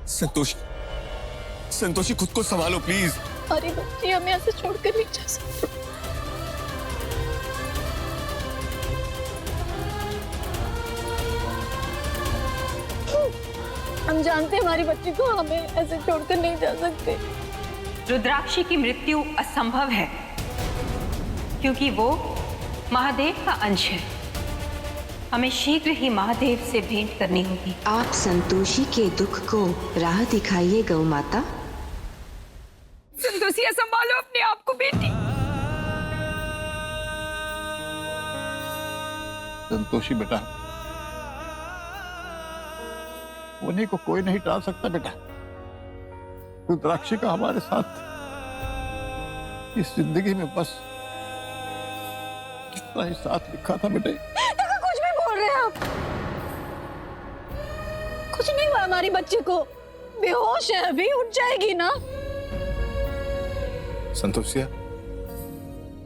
संतोषी, संतोषी खुद को संभालो प्लीज। अरे बच्ची, हमें ऐसे छोड़कर नहीं जा सकते। हम जानते हैं हमारी बच्ची को, हमें ऐसे छोड़कर नहीं जा सकते। रुद्राक्षी की मृत्यु असंभव है क्योंकि वो महादेव का अंश है। हमें शीघ्र ही महादेव से भेंट करनी होगी। आप संतोषी के दुख को राह दिखाइए गौ माता। संतोषी, संभालो अपने आप को बेटी। संतोषी बेटा, उन्हीं को कोई नहीं टाल सकता बेटा। रुद्राक्षी का हमारे साथ इस जिंदगी में बस कितना ही साथ लिखा था बेटे। कुछ भी बोल रहे हैं आप। कुछ नहीं हुआ हमारी बच्ची को, बेहोश है, अभी उठ जाएगी ना। संतोषिया,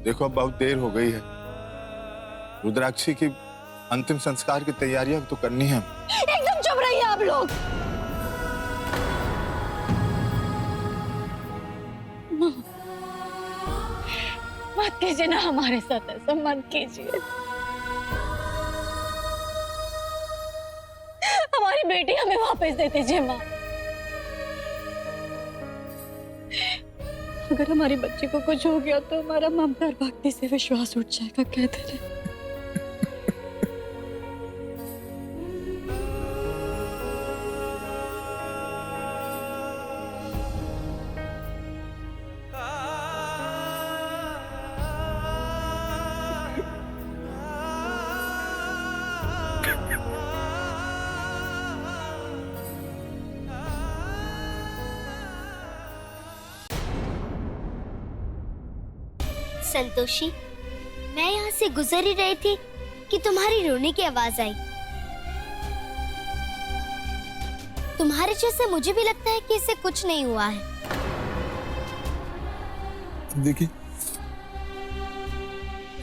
देखो अब बहुत देर हो गई है। रुद्राक्षी की अंतिम संस्कार की तैयारियां तो करनी है। एकदम चुप रहिए आप लोग। मत कीजिए ना हमारे साथ ऐसा, मत कीजिए। हमारी बेटी हमें वापस दे दीजिए माँ। अगर हमारी बच्ची को कुछ हो गया तो हमारा ममता भक्ति से विश्वास उठ जाएगा, कहते रहे। संतोषी, मैं यहाँ से गुजर ही रही थी कि तुम्हारी रोने की आवाज आई। तुम्हारे जैसे मुझे भी लगता है कि इसे कुछ नहीं हुआ है। देखिए,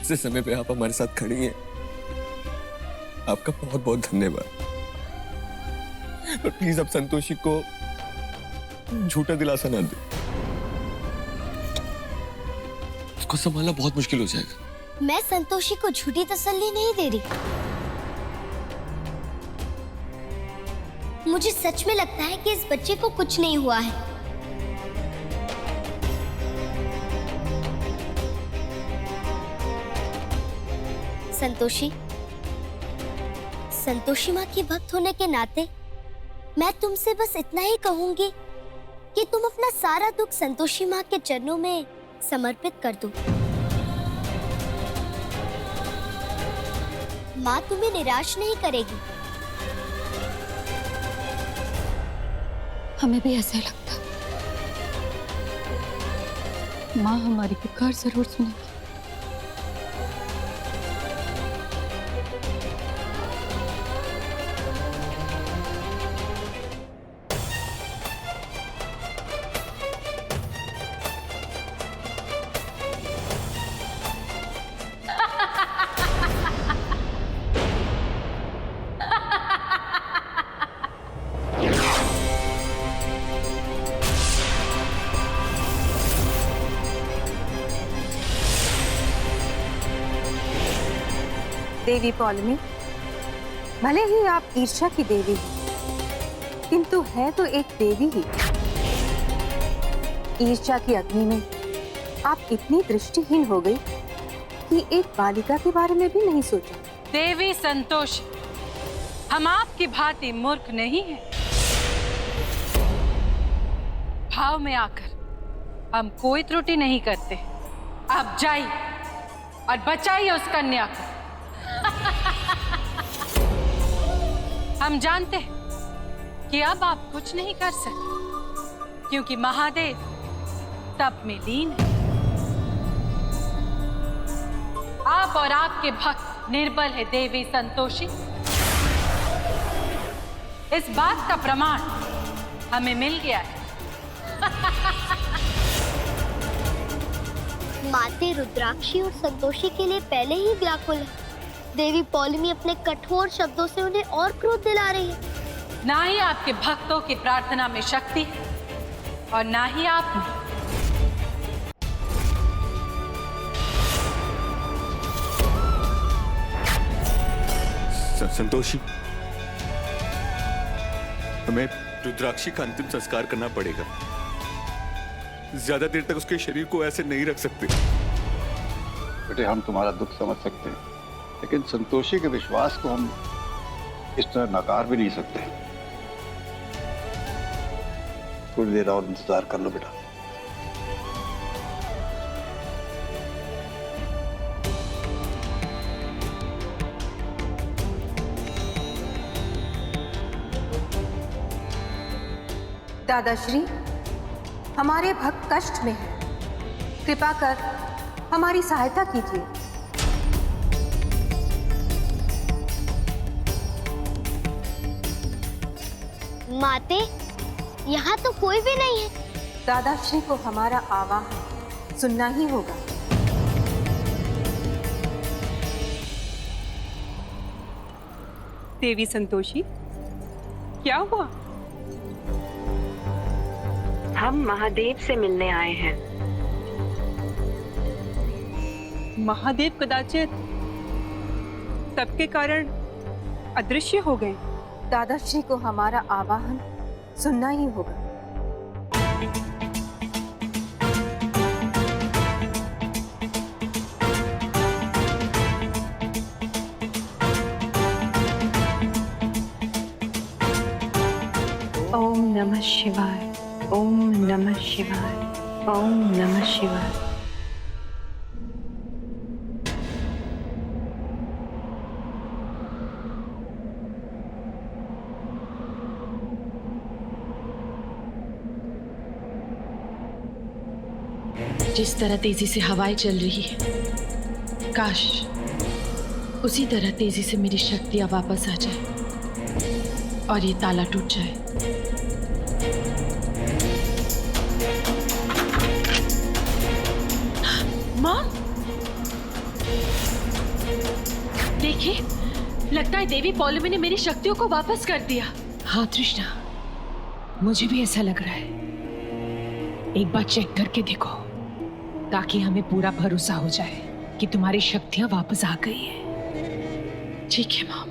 ऐसे समय पे आप हमारे साथ खड़ी हैं, आपका बहुत बहुत धन्यवाद। पर प्लीज अब संतोषी को झूठा दिलासा ना दे। उसको संभालना बहुत मुश्किल हो जाएगा। मैं संतोषी को झूठी तसल्ली नहीं दे रही। मुझे सच में लगता है कि इस बच्चे को कुछ नहीं हुआ है। संतोषी, संतोषी माँ की भक्त होने के नाते मैं तुमसे बस इतना ही कहूंगी कि तुम अपना सारा दुख संतोषी माँ के चरणों में समर्पित कर दो। माँ तुम्हें निराश नहीं करेगी। हमें भी ऐसा ही लगता। माँ हमारी पुकार जरूर सुनेगी। देवी पौलमी, भले ही आप ईर्ष्या की देवी हैं, किंतु है तो एक देवी ही। ईर्ष्या की अग्नि में आप इतनी दृष्टिहीन हो गई कि एक बालिका के बारे में भी नहीं सोचा। देवी संतोषी, हम आपकी भांति मूर्ख नहीं हैं। भाव में आकर हम कोई त्रुटि नहीं करते। आप जाइए और बचाइए उस कन्या को। हम जानते हैं कि अब आप कुछ नहीं कर सकते क्योंकि महादेव तप में लीन है। आप और आपके भक्त निर्बल है देवी संतोषी। इस बात का प्रमाण हमें मिल गया है। माते रुद्राक्षी और संतोषी के लिए पहले ही व्याकुल है। देवी पौलमी अपने कठोर शब्दों से उन्हें और क्रोध दिला रही है। ना ही आपके भक्तों की प्रार्थना में शक्ति और ना ही आप में। संतोषी, हमें रुद्राक्षी का अंतिम संस्कार करना पड़ेगा। ज्यादा देर तक उसके शरीर को ऐसे नहीं रख सकते। बेटे, हम तुम्हारा दुख समझ सकते हैं, लेकिन संतोषी के विश्वास को हम इस तरह नकार भी नहीं सकते। थोड़ी देर और इंतजार कर लो बेटा। दादाश्री, हमारे भक्त कष्ट में हैं। कृपा कर हमारी सहायता कीजिए। माते, यहाँ तो कोई भी नहीं है। दादाश्री को हमारा आवाहन सुनना ही होगा। देवी संतोषी, क्या हुआ? हम महादेव से मिलने आए हैं। महादेव कदाचित तप के कारण अदृश्य हो गए। दादाश्री को हमारा आवाहन सुनना ही होगा। ओम नमः शिवाय, ओम नमः शिवाय, ओम नमः शिवाय। जिस तरह तेजी से हवाएं चल रही है, काश उसी तरह तेजी से मेरी शक्तियां वापस आ जाए और ये ताला टूट जाए। मां, देखिए, लगता है देवी पौलमी ने मेरी शक्तियों को वापस कर दिया। हाँ तृष्णा, मुझे भी ऐसा लग रहा है। एक बार चेक करके देखो, ताकि हमें पूरा भरोसा हो जाए कि तुम्हारी शक्तियां वापस आ गई है। ठीक है मां।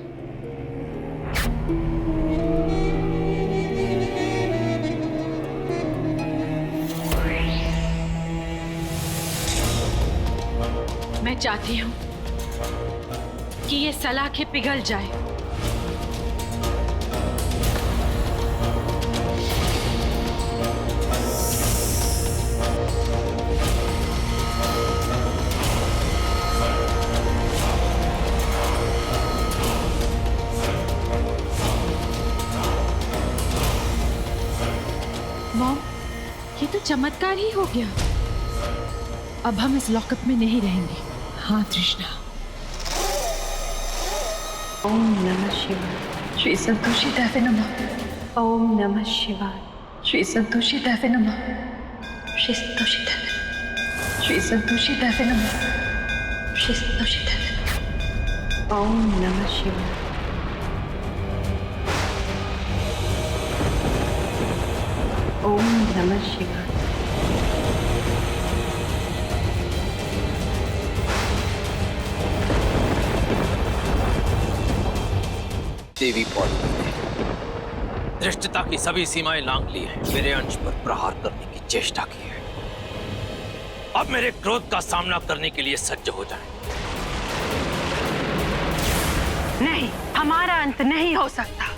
मैं चाहती हूं कि ये सलाखें पिघल जाए। मॉम, ये तो चमत्कार ही हो गया। अब हम इस लॉकअप में नहीं रहेंगे। हाँ तृष्णा। ओम नमः शिवाय, श्री संतोषी देवी नमः। ओम नमः शिवाय, श्री संतोषी देवी नमः। श्री संतोषी देवी, श्री संतोषी देवी नमः। श्री संतोषी देवी। ओम नमः शिवाय। ओम नमः शिवाय। देवी पौलमी ने धृष्टता की सभी सीमाएं लांघ ली हैं। मेरे अंश पर प्रहार करने की चेष्टा की है। अब मेरे क्रोध का सामना करने के लिए सज्ज हो जाएं। नहीं, हमारा अंत नहीं हो सकता।